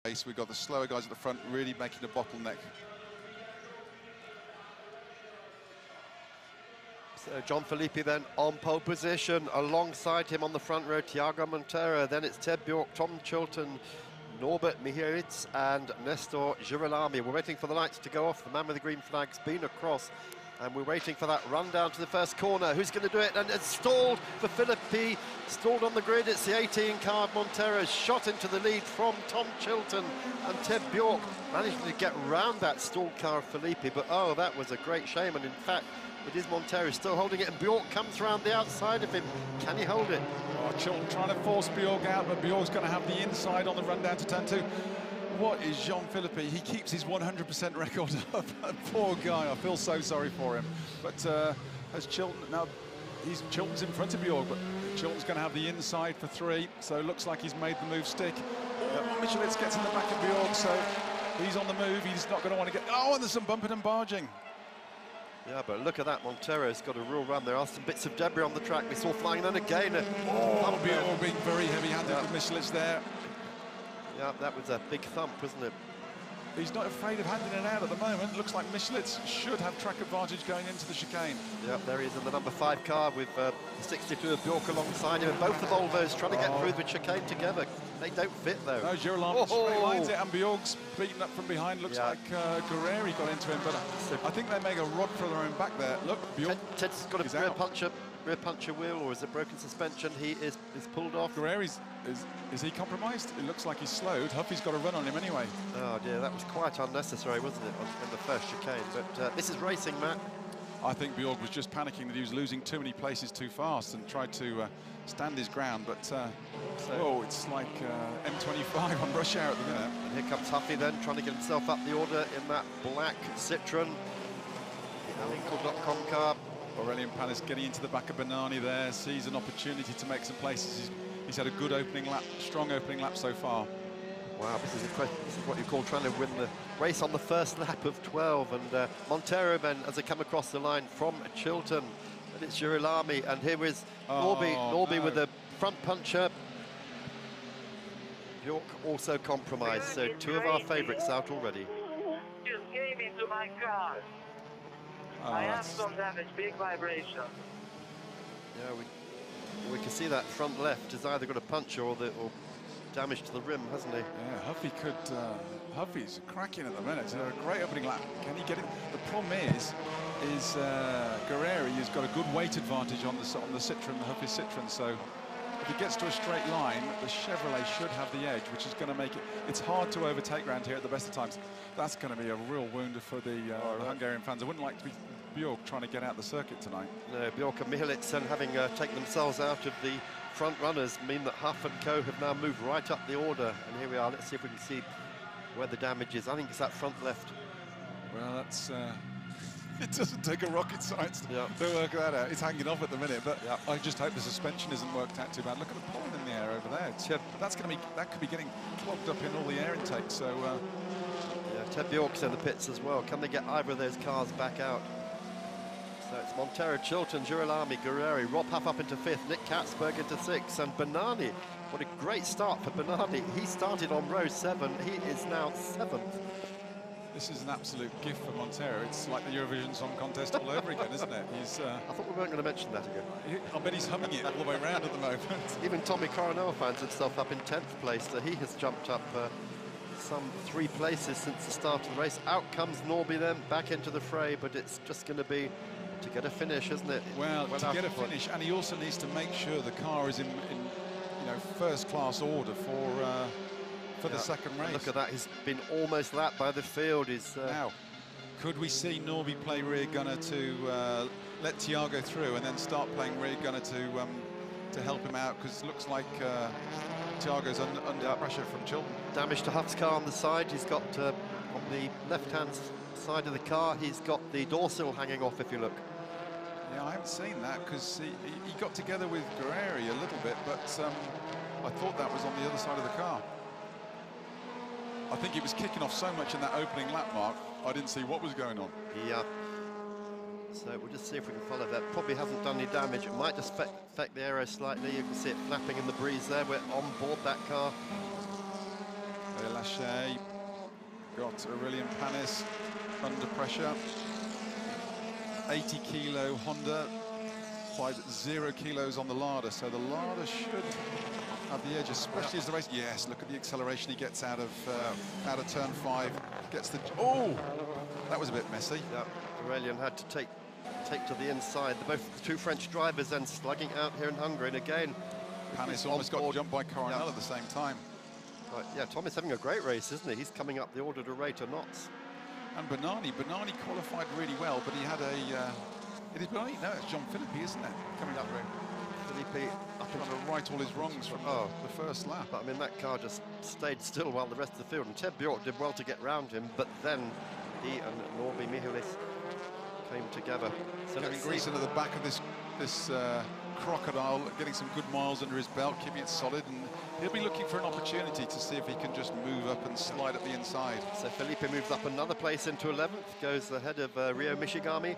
We've got the slower guys at the front really making a bottleneck. So John Philippi then on pole position, alongside him on the front row, Tiago Montero, then it's Ted Bjork, Tom Chilton, Norbert Mihairitz and Nestor Girolami. We're waiting for the lights to go off. The man with the green flag's been across, and we're waiting for that run down to the first corner. Who's going to do it? And it's stalled for Philippi, stalled on the grid. It's the 18 car of Montero, shot into the lead from Tom Chilton, and Ted Bjork managing to get round that stalled car of Philippi. But oh, that was a great shame, and in fact, it is Montero still holding it, and Bjork comes round the outside of him. Can he hold it? Oh, Chilton trying to force Bjork out, but Bjork's going to have the inside on the run down to turn 2. What is Jean Philippi? He keeps his 100% record up. Poor guy, I feel so sorry for him. But as Chilton, now Chilton's in front of Bjork, but Chilton's going to have the inside for 3, so it looks like he's made the move stick. Oh, Michelitz gets in the back of Bjork, so he's on the move. He's not going to want to get... Oh, and there's some bumping and barging. Yeah, but look at that, Montero's got a real run. There are some bits of debris on the track we saw flying, then again. Oh, Bjork being very heavy-handed with Michelitz there. Yeah, that was a big thump, wasn't it? He's not afraid of handing it out at the moment. Looks like Michelitz should have track advantage going into the chicane. Yeah, there he is in the number 5 car with the 62 of Bjork alongside him, and both the Volvos trying to get through the chicane together. They don't fit though. No, Girolami straight lines it, and Bjork's beaten up from behind. Looks like Guerreri got into him, but I think they make a rod for their own back there. Look, Bjork. Ted's got a rear puncher wheel, or is it broken suspension? He is pulled off. Guerreri's is he compromised? It looks like he's slowed. Huffy's got a run on him anyway. Oh dear, that was quite unnecessary, wasn't it, in the first chicane? But this is racing, Matt. I think Bjork was just panicking that he was losing too many places too fast and tried to stand his ground, but whoa, it's like M25 on rush hour at the minute. And here comes Huffy then, trying to get himself up the order in that black Citroen. Lincoln.com car. Aurelian Panis getting into the back of Bernani there, sees an opportunity to make some places. He's had a good opening lap, strong opening lap so far. Wow, this is what you call trying to win the race on the first lap of 12. And Montero then, as they come across the line from Chilton, and it's Girolami, and here is Norby with a front puncher. Bjork also compromised, so 2 of our favourites out already. Just came into my car. I have some damage, big vibration. Yeah, we can see that front left has either got a puncture or damage to the rim, hasn't he? Yeah, Huffy could. Huffy's cracking at the minute. It's a great opening lap. Can he get it? The problem is Guerreri has got a good weight advantage on the Citroen, the Huffy Citroen. So if he gets to a straight line, the Chevrolet should have the edge, which is going to make it. It's hard to overtake around here at the best of times. That's going to be a real wounder for the Hungarian fans. I wouldn't like to be Bjork trying to get out the circuit tonight. No, Bjork and Mihairitz, having taken themselves out of the front runners, mean that Huff and Co have now moved right up the order. And here we are. Let's see if we can see where the damage is. I think it's that front left. Well, that's it doesn't take a rocket science to work that out. It's hanging off at the minute, but I just hope the suspension isn't worked out too bad. Look at the pollen in the air over there. That could be getting clogged up in all the air intake. So Ted Bjork's in the pits as well. Can they get either of those cars back out? So it's Montero, Chilton, Girolami, Guerreri, Rob Huff up into 5th, Nick Katzberg into 6th, and Bernani. What a great start for Bernani. He started on row 7. He is now 7th. This is an absolute gift for Montero. It's like the Eurovision Song Contest all over again, isn't it? I thought we weren't going to mention that again. I bet he's humming it all the way around at the moment. Even Tommy Coronel finds himself up in 10th place, so he has jumped up some 3 places since the start of the race. Out comes Norby then, back into the fray, but it's just going to be to get a finish, isn't it? Well, to get a finish, and he also needs to make sure the car is in first-class order for the second race. Look at that, he's been almost lapped by the field. Now, could we see Norby play rear gunner to let Tiago through and then start playing rear gunner to help him out? Because it looks like Tiago's under pressure from Chilton. Damage to Huff's car on the side. He's got, on the left-hand side of the car, he's got the door sill hanging off, if you look. Yeah, I haven't seen that because he got together with Guerreri a little bit, but I thought that was on the other side of the car. I think it was kicking off so much in that opening lap, Mark, I didn't see what was going on. Yeah. So we'll just see if we can follow that. Probably hasn't done any damage. It might just affect the aero slightly. You can see it flapping in the breeze there. We're on board that car. They Lachey got Aurelian Panis under pressure. 80 kilo Honda, applied 0 kilos on the Lada, so the Lada should have the edge, especially as the race. Yes, look at the acceleration he gets out of turn 5. Gets the, oh, that was a bit messy. Yeah, Aurelian had to take to the inside. Both the two French drivers then slugging out here in Hungary, and again, Panis almost got jumped by Coronel at the same time. Right, yeah, Tom is having a great race, isn't he? He's coming up the order to rate of knots. And Bernani qualified really well, but he had a, it is Bernani? No, it's John Philippi, isn't it? Coming up there. Philippi up Trying to right all his wrongs from the first lap. But I mean, that car just stayed still while the rest of the field, and Ted Bjork did well to get round him, but then he and Norby Mihalis came together. So getting Greason at the back of this crocodile, getting some good miles under his belt, keeping it solid, and he'll be looking for an opportunity to see if he can just move up and slide at the inside. So Felipe moves up another place into 11th, goes ahead of Ryo Mishigami.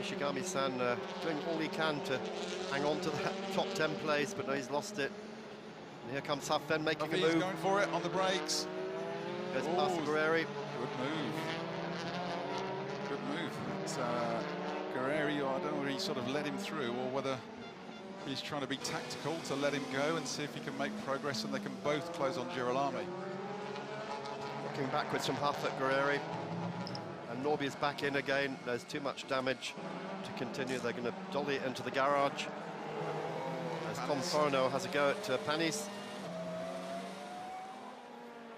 Mishigami-san doing all he can to hang on to that top 10 place, but no, he's lost it. And here comes Huff then making a move. He's going for it on the brakes. Goes past Guerreri. Good move. Good move. It's, Guerreri, I don't know whether he sort of let him through or whether he's trying to be tactical to let him go and see if he can make progress, and they can both close on Girolami. Looking backwards from Huff at Guerreri. And Norby is back in again. There's too much damage to continue. They're going to dolly it into the garage. As Tom Coronel has a go at Panis.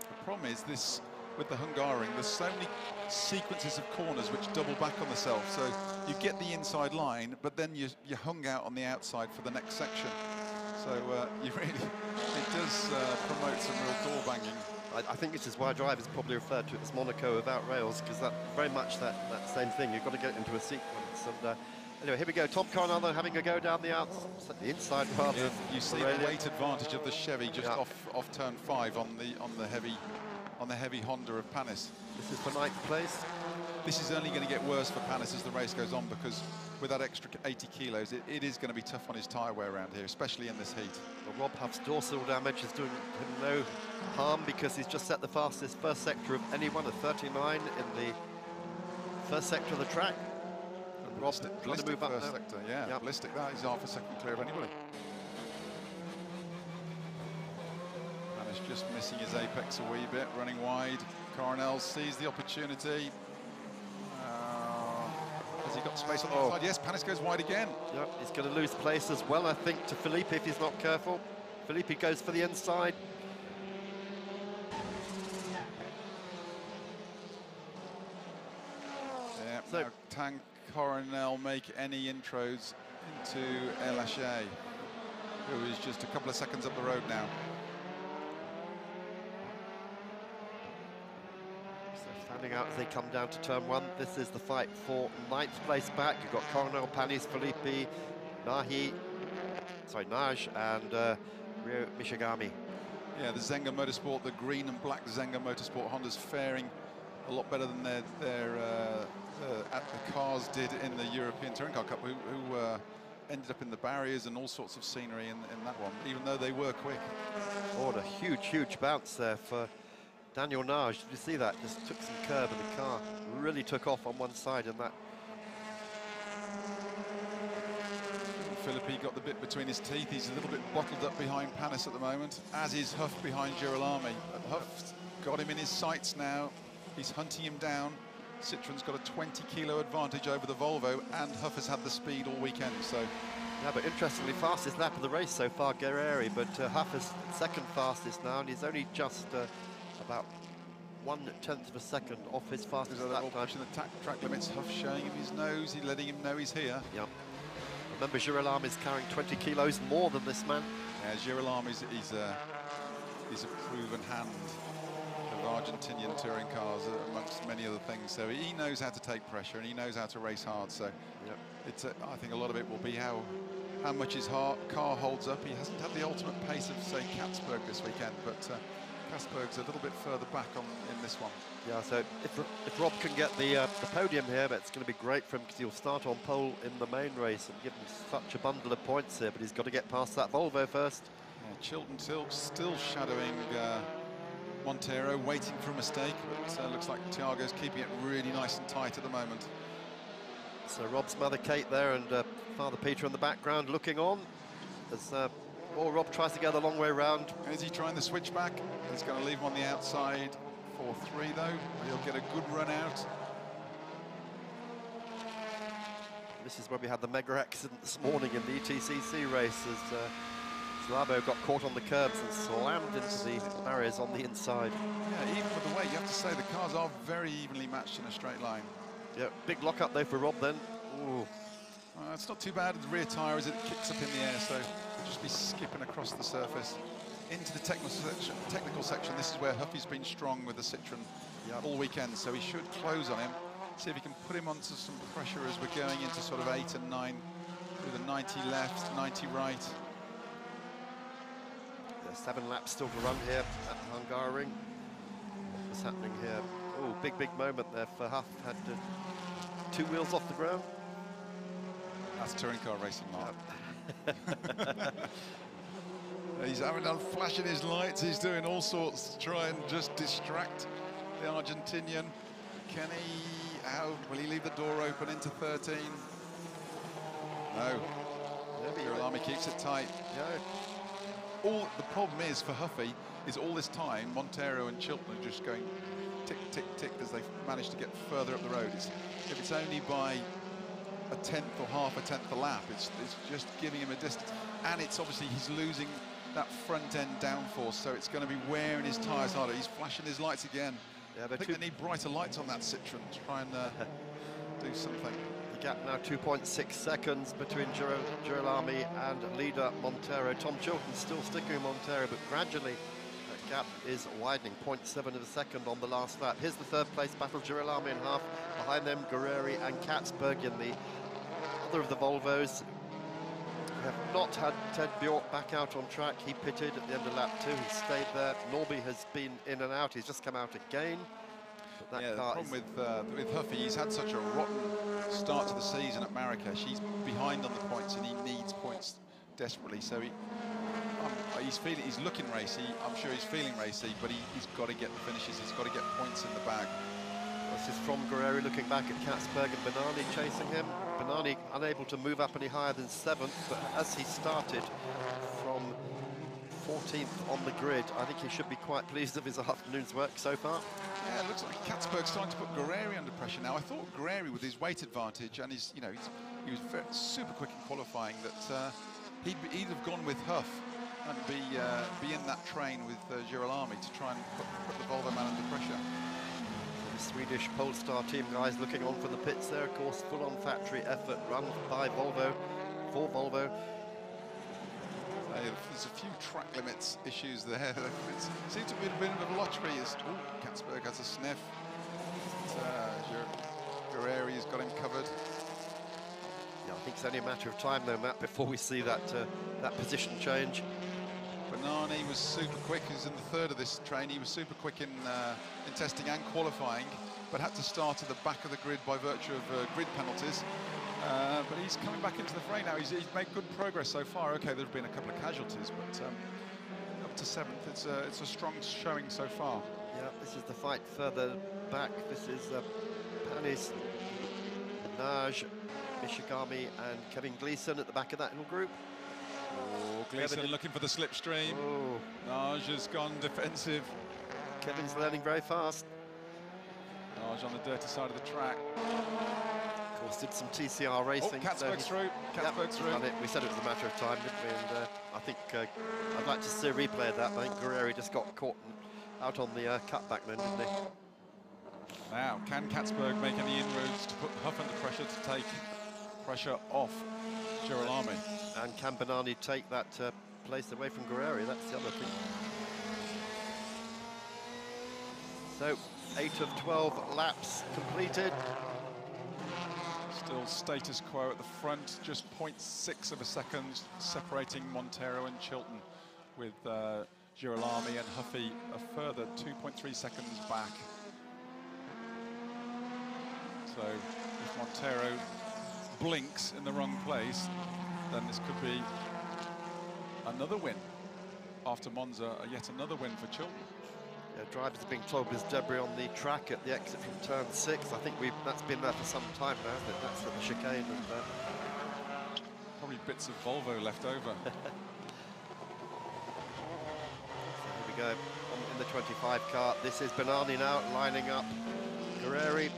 The problem is this, with the Hungaroring, there's so many sequences of corners which double back on themselves. So you get the inside line, but then you're hung out on the outside for the next section. So you really, it does promote some real door banging. I think this is why drivers probably refer to it as Monaco without rails, because that very much that same thing. You've got to get it into a sequence. And anyway, here we go. Tom Coronel having a go down the the inside part. Yeah, you see the weight advantage of the Chevy just off turn 5 on the heavy Honda of Panis. This is for 9th place. This is only going to get worse for Panis as the race goes on, because with that extra 80 kilos, it is going to be tough on his tyre wear around here, especially in this heat. Well, Rob Huff's dorsal damage is doing him no harm, because he's just set the fastest first sector of anyone, a 39 in the first sector of the track. And Rob's trying to move up first now. sector, yeah, yep. Ballistic. That is half a second clear of anybody. Panis just missing his apex a wee bit, running wide. Coronel sees the opportunity. Has he got space on the outside? Yes, Panis goes wide again. Yep, he's going to lose place as well, I think, to Felipe if he's not careful. Felipe goes for the inside. Yeah, so now can Coronel make any intros into Lachey, who is just a couple of seconds up the road now. Standing out as they come down to turn 1. This is the fight for 9th place back. You've got Coronel, Panis, Felipe, Naj, and Ryo Mishigami. Yeah, the Zenga Motorsport, the green and black Zenga Motorsport Honda's faring a lot better than the cars did in the European Touring Car Cup, who ended up in the barriers and all sorts of scenery in that one, even though they were quick. Oh, and a huge bounce there for Daniel Naj. Did you see that? Just took some curb and the car really took off on one side in that. Philippi got the bit between his teeth. He's a little bit bottled up behind Panis at the moment, as is Huff behind Girolami. Huff's got him in his sights now. He's hunting him down. Citroen's got a 20-kilo advantage over the Volvo, and Huff has had the speed all weekend. So, yeah, but interestingly, fastest lap of the race so far, Guerreri, but Huff is second fastest now, and he's only just about 1/10 of a second off his fastest lap time. Pushing the track limits. Huff showing him his nose. He's letting him know he's here. Yep. Remember, Girolami is carrying 20 kilos more than this man. Yeah, Girolami is a proven hand of Argentinian touring cars, amongst many other things. So he knows how to take pressure and he knows how to race hard. So yep. It's I think a lot of it will be how much his car holds up. He hasn't had the ultimate pace of, say, Katzberg this weekend, but Katzberg's a little bit further back in this one. Yeah, so if Rob can get the podium here, it's going to be great for him, because he'll start on pole in the main race and give him such a bundle of points here, but he's got to get past that Volvo first. Yeah, Chilton still shadowing Montero waiting for a mistake, but looks like Thiago's keeping it really nice and tight at the moment. So Rob's mother Kate there and Father Peter in the background looking on as Rob tries to go the long way round. Is he trying the switchback? He's going to leave him on the outside for 3 though. He'll get a good run out. This is where we had the mega accident this morning in the WTCC race as Slabo got caught on the curbs and slammed into the barriers on the inside. Yeah, even with the weight, you have to say the cars are very evenly matched in a straight line. Yeah, big lock up though for Rob then. Ooh. It's not too bad. The rear tyre as it kicks up in the air, so we'll just be skipping across the surface into the technical section. This is where Huffy's been strong with the Citroen all weekend, so he should close on him. See if he can put him onto some pressure as we're going into sort of 8 and 9 with a 90 left, 90 right. There's 7 laps still to run here at Hungaroring. What's happening here? Oh, big moment there for Huff. Had 2 wheels off the ground. That's touring car racing, Mark. He's having flashing his lights. He's doing all sorts to try and just distract the Argentinian. Can he? How will he leave the door open into 13? No. Girolami keeps it tight. Yeah. All the problem is for Huffy is all this time Montero and Chilton are just going tick, tick, tick as they manage to get further up the road. If it's only by a tenth or half a tenth a lap, it's just giving him a distance, and it's obviously he's losing that front end downforce, so it's going to be wearing his tyres harder. He's flashing his lights again. Yeah, I think they need brighter lights on that Citroen to try and do something. The gap now 2.6 seconds between Girolami and leader Montero. Tom Chilton still sticking with Montero, but gradually that gap is widening, 0.7 of a second on the last lap. Here's the 3rd place battle, Girolami and Huff. Behind them, Guerrieri and Katzberg in the other of the Volvos. We have not had Ted Bjork back out on track. He pitted at the end of lap 2. He stayed there. Norby has been in and out. He's just come out again. But that the car problem with Huffy, he's had such a rotten start to the season at Marrakesh. He's behind on the points and he needs points desperately. So he's looking racy. I'm sure he's feeling racy, but he's got to get the finishes. He's got to get points in the bag. This is from Guerrieri looking back at Katzberg and Bernani chasing him. Bernani unable to move up any higher than 7th, but as he started from 14th on the grid, I think he should be quite pleased with his afternoon's work so far. Yeah, it looks like Katzberg's starting to put Guerrieri under pressure now. I thought Guerrieri, with his weight advantage and he was super quick in qualifying, that he'd have gone with Huff and be in that train with Girolami to try and put the Volvo man under pressure. The Swedish Polestar team guys looking on for the pits there, of course, full-on factory effort run by Volvo, for Volvo. There's a few track limits issues there. It seems to be a bit of a lottery. Katzberg has a sniff. Guerrieri's got him covered. Yeah, I think it's only a matter of time though, Matt, before we see that position change. Bernani was super quick. He's in the 3rd of this train. He was super quick in testing and qualifying, but had to start at the back of the grid by virtue of grid penalties. But he's coming back into the fray now. He's made good progress so far. Okay, there have been a couple of casualties, but up to 7th, it's a strong showing so far. Yeah, this is the fight further back. This is Panis, Naj, Mishigami and Kevin Gleeson at the back of that little group. Oh, Gleeson looking for the slipstream. Oh. Naj has gone defensive. Kevin's learning very fast. Naj on the dirty side of the track. Of course, did some TCR racing. Oh, Katzberg's through. Katzberg's through. We said it was a matter of time, didn't we? And I think I'd like to see a replay of that. I think Guerrieri just got caught out on the cutback then, didn't he? Now, can Katzberg make any inroads to put Huff under pressure to take pressure off Girolami? And can Bernani take that place away from Guerrieri? That's the other thing. So, 8 of 12 laps completed. Still status quo at the front, just 0.6 of a second separating Montero and Chilton, with Girolami and Huffy a further 2.3 seconds back. So if Montero blinks in the wrong place, then this could be another win. After Monza, yet another win for Chilton. Drivers have been told there's debris on the track at the exit from turn 6. I think that's been there for some time now, isn't it? That's at the chicane. And, probably bits of Volvo left over. so here we go, in the 25 car. This is Benani now, lining up Guerrieri.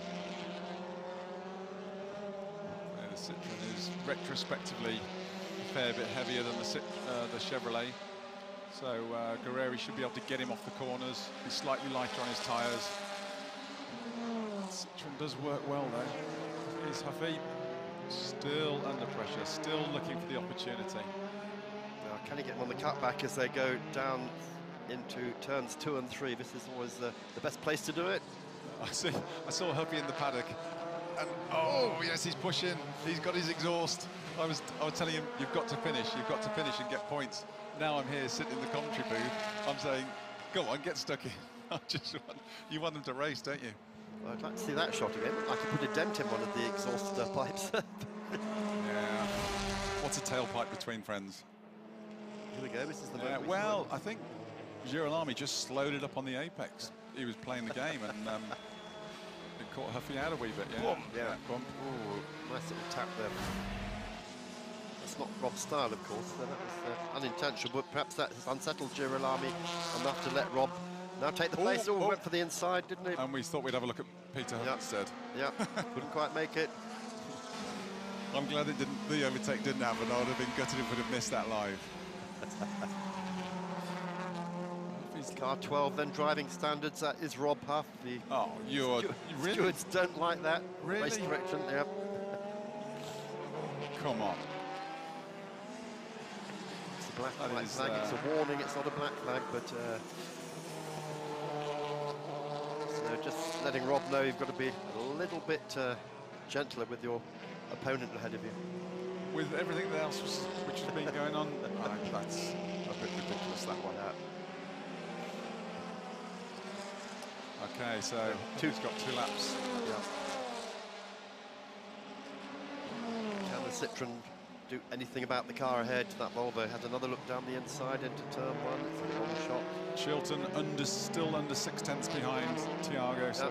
Yeah, the Citroen is retrospectively a fair bit heavier than the Chevrolet. So Guerrieri should be able to get him off the corners. He's slightly lighter on his tyres. Citroen does work well though. Here's Huffy, still under pressure, still looking for the opportunity. Now, can he get him on the cutback as they go down into turns 2 and 3? This is always the best place to do it. I saw Huffy in the paddock, and oh yes, he's pushing. He's got his exhaust. I was telling him, you've got to finish and get points. Now I'm here sitting in the commentary booth. I'm saying, go on, get stuck in. You want them to race, don't you? Well, I'd like to see that shot again. Like he put a dent in one of the exhaust pipes. Yeah. What's a tailpipe between friends? Here we go. This is the well, I think Girolami just slowed it up on the apex. He was playing the game and it caught Huffy out a wee bit. Yeah. Boom. Yeah. Boom. Ooh, nice little tap there. That's not Rob's style, of course. So that was unintentional, but perhaps that has unsettled Girolami enough to let Rob now take the place. Oh, went for the inside, didn't he? And we thought we'd have a look at Peter Huff instead. Yeah, couldn't quite make it. I'm glad it didn't. The overtake didn't happen. I would have been gutted if we'd have missed that live. Car 12, then driving standards. That is Rob Huff. The Really? Stewards don't like that. Really? Race direction. Yep. Come on. It's a black flag. It's a warning. It's not a black flag, but. So just letting Rob know you've got to be a little bit gentler with your opponent ahead of you. With everything else which has been going on, that's a bit ridiculous, that one. Okay, so he's got 2 laps. Yeah. Can the Citroen do anything about the car ahead? That Volvo had another look down the inside into turn 1. It's a long shot. Chilton still under 6/10 behind Thiago, so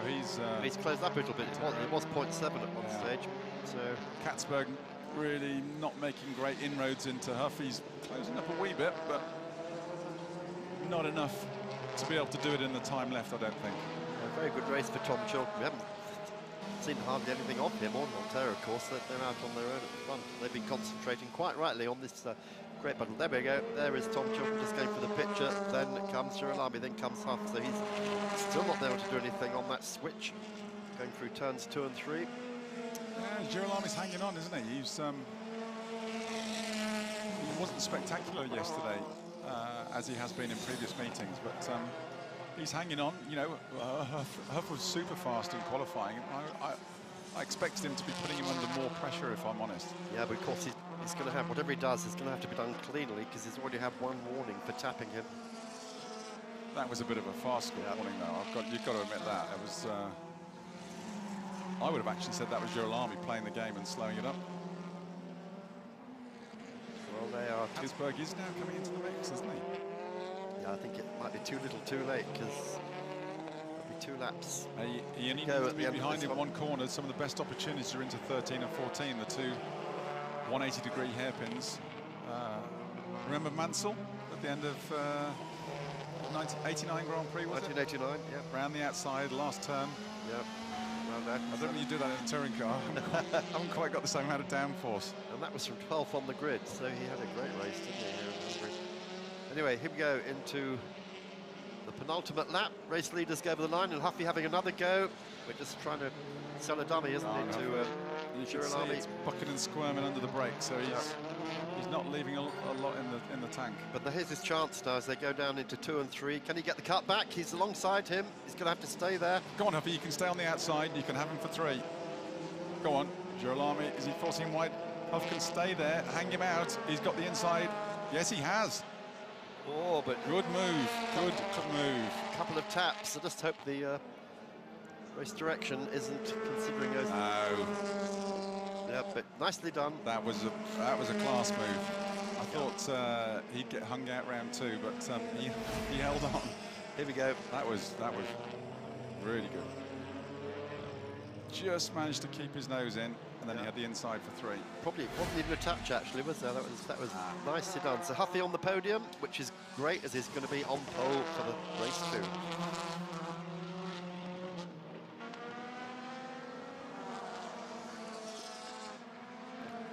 he's closed up a little bit. It was 0.7 at one stage. So Katzberg really not making great inroads into Huff. He's closing up a wee bit, but not enough to be able to do it in the time left, I don't think. A very good race for Tom Chilton. We haven't seen hardly anything of him or Montero, of course. They're out on their own at the front. They've been concentrating quite rightly on this great battle. There we go. There is Tom Chilton just going for the picture. Then comes Girolami, then comes Huff. So he's still not able to do anything on that switch. Going through turns 2 and 3. Yeah, Girolami's hanging on, isn't he? He wasn't spectacular yesterday, as he has been in previous meetings, but he's hanging on. You know, Huff was super fast in qualifying. I expected him to be putting him under more pressure, if I'm honest. Yeah, but of course he's going to have, whatever he does, is going to have to be done cleanly, because he's already had 1 warning for tapping him. That was a bit of a fast warning, though. You've got to admit that. It was. I would have actually said that was Girolami playing the game and slowing it up. Well, they are. Katzberg is now coming into the mix, isn't he? Yeah, I think it might be too little too late, because it'll be 2 laps. He only needs to be behind in 1 corner. Some of the best opportunities are into 13 and 14, the 2 180-degree hairpins. Remember Mansell at the end of 1989 Grand Prix, was 1989, yeah. Round the outside, last turn. Yeah. I don't think you do that in a touring car. I haven't quite got the same amount of downforce. And that was from 12th on the grid, so he had a great race, didn't he, here in Hungary? Anyway, here we go into the penultimate lap. Race leaders go over the line, and Huffy having another go. We're just trying to sell a dummy, isn't it, to Girolami. He's bucking and squirming under the brake, so he's not leaving a lot in the tank. But here's his chance now as they go down into 2 and 3. Can he get the cut back? He's alongside him. He's going to have to stay there. Go on, Huffy. You can stay on the outside. You can have him for 3. Go on. Girolami, is he forcing wide? Huff can stay there. Hang him out. He's got the inside. Yes, he has. Oh, but good move. Good move. A couple of taps. I just hope the race direction isn't considering those. No. Yeah, but nicely done. That was a class move. I thought he'd get hung out round 2, but he held on. Here we go. That was really good. Just managed to keep his nose in, and then he had the inside for 3. Probably wasn't even a touch actually, was there? That was nicely done. So Huffy on the podium, which is great as he's going to be on pole for the race 2.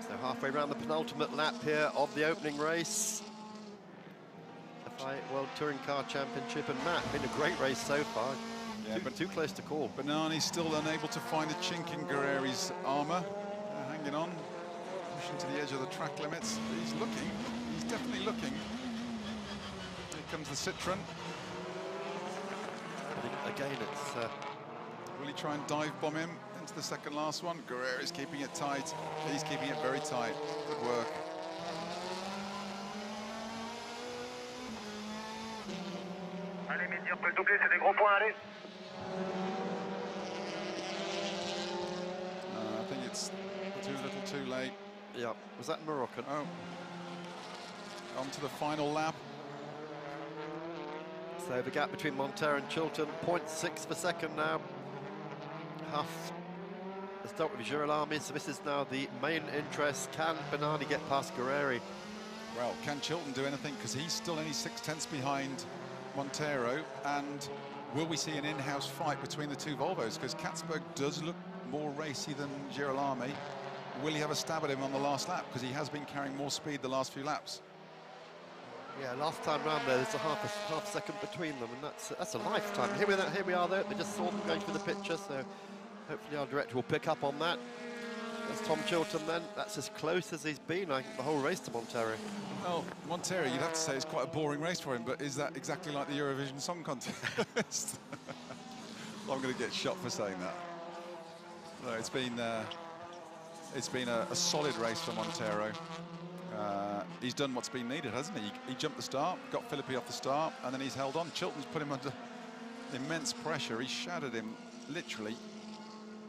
So halfway around the penultimate lap here of the opening race. The FI World Touring Car Championship, and Matt, been a great race so far. Yeah, but too close to call. Banani's still unable to find a chink in Guerreri's armour. Hanging on, pushing to the edge of the track limits. He's looking. He's definitely looking. Here comes the Citroen. Again, it's... Will he try and dive bomb him into the second last one? Guerreri's keeping it tight. He's keeping it very tight. Good work. Allez, messieurs, après le doublé, c'est des gros points, allez. I think it's too little too late. Yeah, was that Moroccan? Oh. On to the final lap. So the gap between Montero and Chilton, 0.6 per second now. Huff has dealt with Girolami, so this is now the main interest. Can Banani get past Guerreri? Well, can Chilton do anything? Because he's still only 6/10 behind Montero. And will we see an in-house fight between the two Volvos? Because Katzberg does look more racy than Girolami. Will he have a stab at him on the last lap? Because he has been carrying more speed the last few laps. Yeah, last time round there's a half second between them, and that's a lifetime. Here we are there. We just saw them going through the picture, so hopefully our director will pick up on that. That's Tom Chilton then. That's as close as he's been, I think, the whole race to Montero. Well, Montero, you'd have to say it's quite a boring race for him, but is that exactly like the Eurovision Song Contest? I'm going to get shot for saying that. No, it's been a solid race for Montero. He's done what's been needed, hasn't he? He jumped the start, got Philippi off the start, and then he's held on. Chilton's put him under immense pressure. He shattered him literally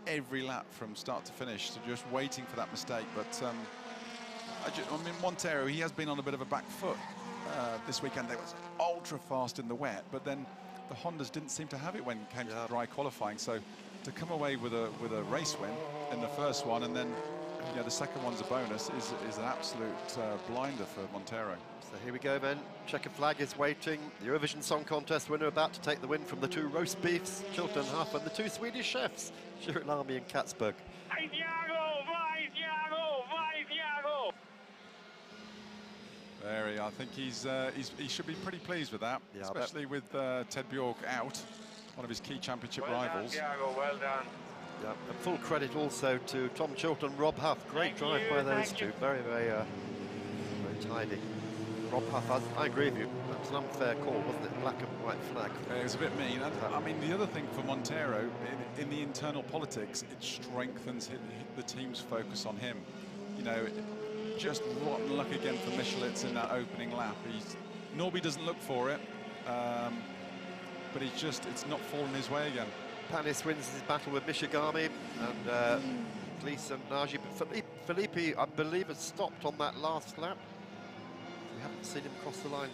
every lap from start to finish, so just waiting for that mistake. But I mean, Montero, he has been on a bit of a back foot this weekend. They was ultra fast in the wet, but then the Hondas didn't seem to have it when it came to the dry qualifying. So to come away with a race win in the first one, and then the second one's a bonus, is an absolute blinder for Montero. So here we go then. Checkered flag is waiting. The Eurovision Song Contest winner about to take the win from the two roast beefs, Chilton Huff, and the two Swedish chefs, Girolami and Katzberg. Vai, Thiago! Vai, Thiago! Vai, Thiago! Very, I think he should be pretty pleased with that, Yeah, especially with Ted Bjork out, one of his key championship rivals. Done, Thiago, well done. Yeah, and full credit also to Tom Chilton, Rob Huff. Great drive by those two. Very, very tidy. Rob Huff, I agree with you. That was an unfair call, wasn't it? Black and white flag. It was a bit mean. And, I mean, the other thing for Montero, in the internal politics, it strengthens the team's focus on him. You know, just rotten luck again for Michelitz in that opening lap. Norby doesn't look for it, but it's not fallen his way again. Panis wins his battle with Mishigami, and Gleason, Nagy, but Filippi, I believe, has stopped on that last lap. We haven't seen him cross the line yet.